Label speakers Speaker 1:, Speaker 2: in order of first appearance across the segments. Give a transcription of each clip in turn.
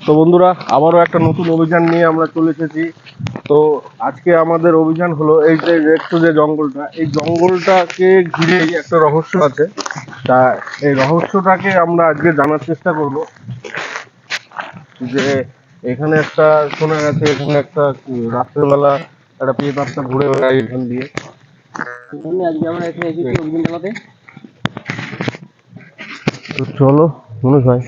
Speaker 1: তো বন্ধুরা, আবারও একটা নতুন অভিযান নিয়ে আমরা চলে এসেছি। তো আজকে আমাদের অভিযান হলো এই যে একটু যে জঙ্গলটা, এই জঙ্গলটাকে ঘিরেই একটা রহস্য আছে। তা এই রহস্যটাকে আমরা আজকে জানার চেষ্টা করব। যে এখানে একটা শোনা গেছে, এখানে একটা রাত্রেবেলা একটা পেপারটা ঘুরে বেড়ায় এখান দিয়ে।
Speaker 2: আজকে আমরা এখানে এসেছি অভিযান চালাতে।
Speaker 1: তো চলো মনে হয়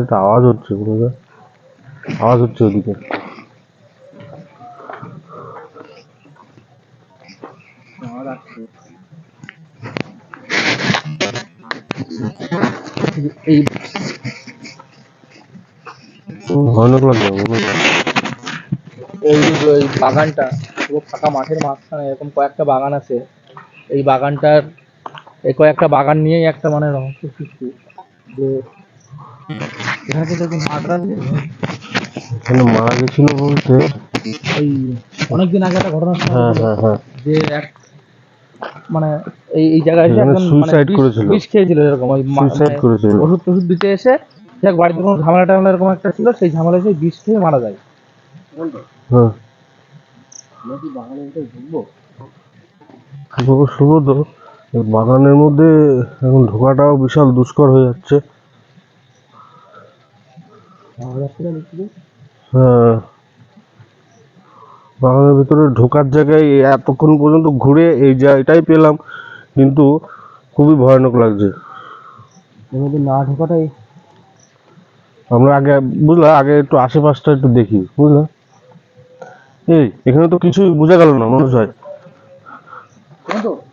Speaker 1: একটা আওয়াজ হচ্ছে, আওয়াজ হচ্ছে ওদিকে।
Speaker 2: এই
Speaker 1: ভয়ানক লাগবে মনে হয়।
Speaker 2: এই বাগানটা পুরো ফাঁকা মাঠের মাঝখানে এরকম কয়েকটা বাগান আছে। এই বাগানটার এই কয়েকটা বাগান নিয়েই একটা মানে রহস্য সৃষ্টি। যে এখানে কিন্তু একজন মার্ডার
Speaker 1: এখানে মারা গেছিল বলতে
Speaker 2: ওই অনেকদিন আগে একটা ঘটনা শোনা
Speaker 1: হ্যাঁ
Speaker 2: গেছিল
Speaker 1: হ্যাঁ হ্যাঁ
Speaker 2: যে এক মানে এই জায়গায় এসে
Speaker 1: এখানে
Speaker 2: একজন মানে
Speaker 1: সুইসাইড করেছিল,
Speaker 2: বিষ খেয়েছিল এরকম ওই
Speaker 1: সুইসাইড করেছিল।
Speaker 2: ওষুধ টষুধ দিতে এসে দেখ বাড়িতে কোনো ঝামেলা টামেলা এরকম একটা ছিল, সেই ঝামেলা এসে বিষ খেয়ে মারা যায়।
Speaker 1: হ্যাঁ শুভ তো এই বাগানের মধ্যে এখন ঢোকাটাও বিশাল দুষ্কর হয়ে যাচ্ছে। হ্যাঁ, বাগানের ভিতরে ঢোকার জায়গায় এতক্ষণ পর্যন্ত ঘুরে এই জায়গাটাই পেলাম, কিন্তু খুবই ভয়ানক লাগছে।
Speaker 2: এর মধ্যে না ঢোকাটাই
Speaker 1: আমরা আগে বুঝলা, আগে একটু আশেপাশটা একটু দেখি বুঝলা। এই এখানে তো কিছুই বোঝা গেল না মনে হয়।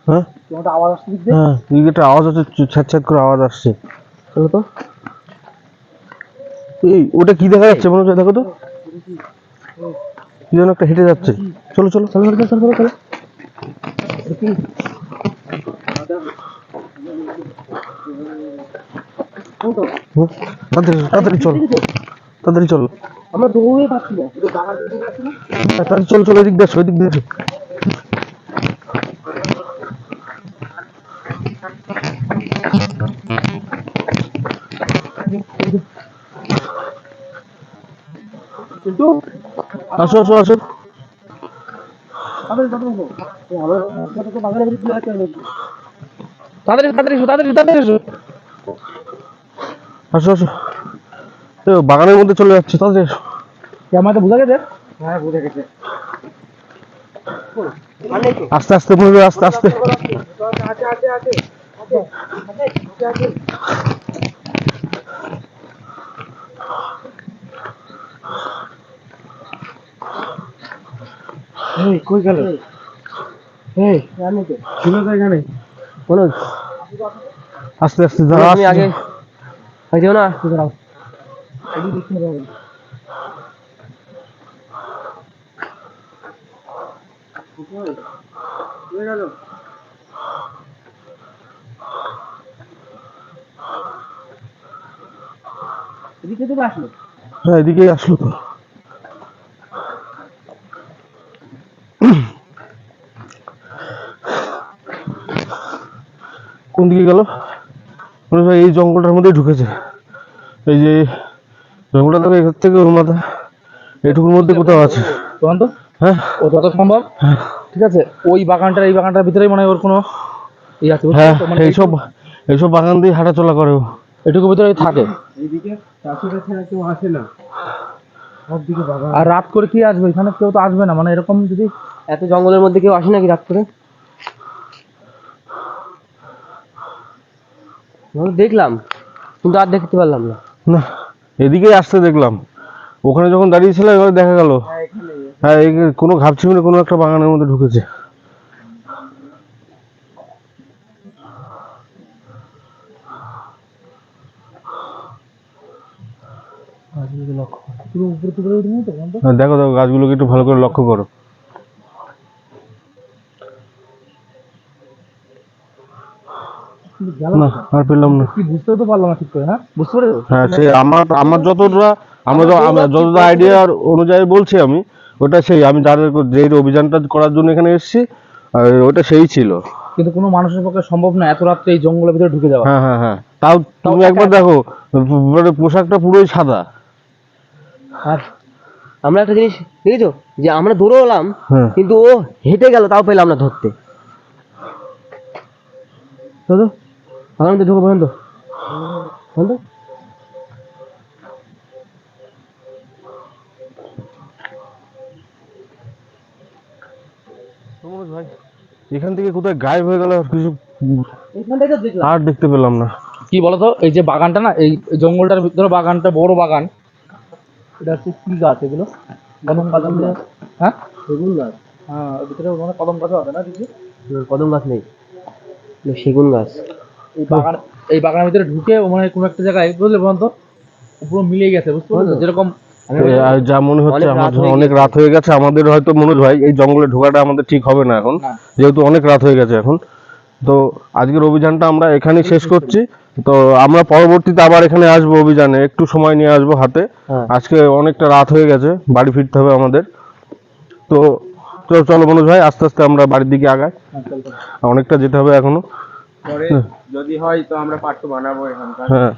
Speaker 1: হ্যাঁ
Speaker 2: আওয়াজ আসছে দিক দিয়ে।
Speaker 1: হ্যাঁ, এদিকে একটা আওয়াজ হচ্ছে, ছ্যাঁচ ছ্যাঁচ করে আওয়াজ আসছে।
Speaker 2: চলো তো
Speaker 1: এই ওটা কি দেখা যাচ্ছে মনে হচ্ছে, দেখো তো কি যেন একটা হেঁটে যাচ্ছে। চলো চলো
Speaker 2: চলো চলো চলো চলো চলো
Speaker 1: হুম, তাড়াতাড়ি তাড়াতাড়ি চল, তাড়াতাড়ি চল,
Speaker 2: আমরা দৌড়ে পাচ্ছি না।
Speaker 1: তাড়াতাড়ি চল চল, এদিক দিয়ে আসো, এদিক দিয়ে আসো।
Speaker 2: কিন্তু
Speaker 1: আসো আসো আসো।
Speaker 2: তাড়াতাড়ি তাড়াতাড়ি এসো, তাড়াতাড়ি তাড়াতাড়ি এসো।
Speaker 1: আসো আসো, এ বাগানের মধ্যে চলে যাচ্ছে, তাড়াতাড়ি এসো।
Speaker 2: আমার তো বোঝা গেছে। হ্যাঁ বোঝা গেছে।
Speaker 1: আস্তে আস্তে বলবে, আস্তে আস্তে।
Speaker 2: এই কই গেল? এই জানি তো ছিল তো এখানে। বলো
Speaker 1: আস্তে আস্তে দাঁড়া,
Speaker 2: তুমি আগে যাও না। দাঁড়াও এদিকে তো আসলো।
Speaker 1: হ্যাঁ এদিকেই আসলো তো। কোন দিকে গেল মনে হয়? এই জঙ্গলটার মধ্যে ঢুকেছে। এই যে জঙ্গলটা দেখো, এখান থেকে ওর মাথা এটুকুর মধ্যে কোথাও আছে।
Speaker 2: তখন তো
Speaker 1: হ্যাঁ
Speaker 2: ও যত সম্ভব ঠিক আছে ওই বাগানটার এই বাগানটার ভিতরেই মনে হয় ওর কোনো ই আছে।
Speaker 1: হ্যাঁ,
Speaker 2: মানে
Speaker 1: এইসব এইসব বাগান দিয়ে হাঁটাচলা করে ও।
Speaker 2: এটুকুর ভিতরে থাকে।
Speaker 3: এইদিকে আশেপাশে কেউ আসে না, সবদিকে বাগান।
Speaker 2: আর রাত করে কি আসবে? এখানে কেউ তো আসবে না, মানে এরকম যদি এত জঙ্গলের মধ্যে কেউ আসে নাকি রাত করে? দেখলাম কিন্তু আর দেখতে পারলাম না।
Speaker 1: না, এদিকেই আসতে দেখলাম। ওখানে যখন দাঁড়িয়েছিল এবার দেখা গেল হ্যাঁ এই কোনো ঘাপছিমনে কোনো একটা বাগানের মধ্যে ঢুকেছে। হ্যাঁ, দেখো দেখো গাছগুলোকে একটু ভালো করে লক্ষ্য করো। না আর পেলাম না।
Speaker 2: কি বুঝতেও তো পারলাম না ঠিক করে। হ্যাঁ বুঝতে পেরেছো?
Speaker 1: হ্যাঁ, সে আমার আমার যতটা আমরা যতটা আইডিয়া অনুযায়ী বলছি আমি, ওটা সেই আমি যাদের যে অভিযানটা করার জন্য এখানে এসেছি, আর ওটা সেই ছিল।
Speaker 2: কিন্তু কোনো মানুষের পক্ষে সম্ভব না এত রাত্রে এই জঙ্গলের ভিতরে ঢুকে যাওয়া।
Speaker 1: হ্যাঁ হ্যাঁ হ্যাঁ, তাও তুমি একবার দেখো, মানে পোশাকটা পুরোই সাদা।
Speaker 2: আর
Speaker 4: আমরা একটা জিনিস দেখেছো, যে আমরা দৌড়লাম
Speaker 1: হ্যাঁ।
Speaker 4: কিন্তু ও হেঁটে গেল, তাও পেলাম না ধরতে। দাদা বাগান ঢুকো বন্ধ বন্ধ।
Speaker 1: ভাই এখান থেকে কোথায় গায়েব হয়ে গেল, আর কিছু
Speaker 2: এখান থেকে দেখলাম
Speaker 1: আর দেখতে পেলাম না।
Speaker 2: কি বলতো, এই যে বাগানটা না, এই জঙ্গলটার ভিতরে বাগানটা বড় বাগান, এটা হচ্ছে কি গাছ এগুলো? কদম গাছ হবে? হ্যাঁ
Speaker 4: সেগুন গাছ,
Speaker 2: হ্যাঁ, ওর ভিতরে মানে কদম গাছ হবে না কিছু?
Speaker 4: কদম গাছ নেই, সেগুন গাছ।
Speaker 2: এই বাগানের ভিতরে ঢুকে ও মানে কোনো একটা জায়গায়, বুঝলে বলতো, পুরো মিলে গেছে, বুঝতে পারছো? যেরকম
Speaker 1: আর যা মনে হচ্ছে অনেক রাত হয়ে গেছে, আমাদের হয়তো মনোজ ভাই এই জঙ্গলে ঢোকাটা আমাদের ঠিক হবে না এখন,
Speaker 2: না।
Speaker 1: যেহেতু অনেক রাত হয়ে গেছে এখন। তো আজকের অভিযানটা আমরা এখানেই শেষ করছি। তো আমরা পরবর্তীতে আবার এখানে আসবো অভিযানে, একটু সময় নিয়ে আসবো হাতে।
Speaker 4: হ্যাঁ।
Speaker 1: আজকে অনেকটা রাত হয়ে গেছে, বাড়ি ফিরতে হবে আমাদের। তো তো চলো মনোজ ভাই, আস্তে আস্তে আমরা বাড়ির দিকে আগাই, অনেকটা যেতে হবে এখনো।
Speaker 3: পরে যদি হয় তো আমরা পার্ট 2 বানাবো এখানকার।
Speaker 1: হ্যাঁ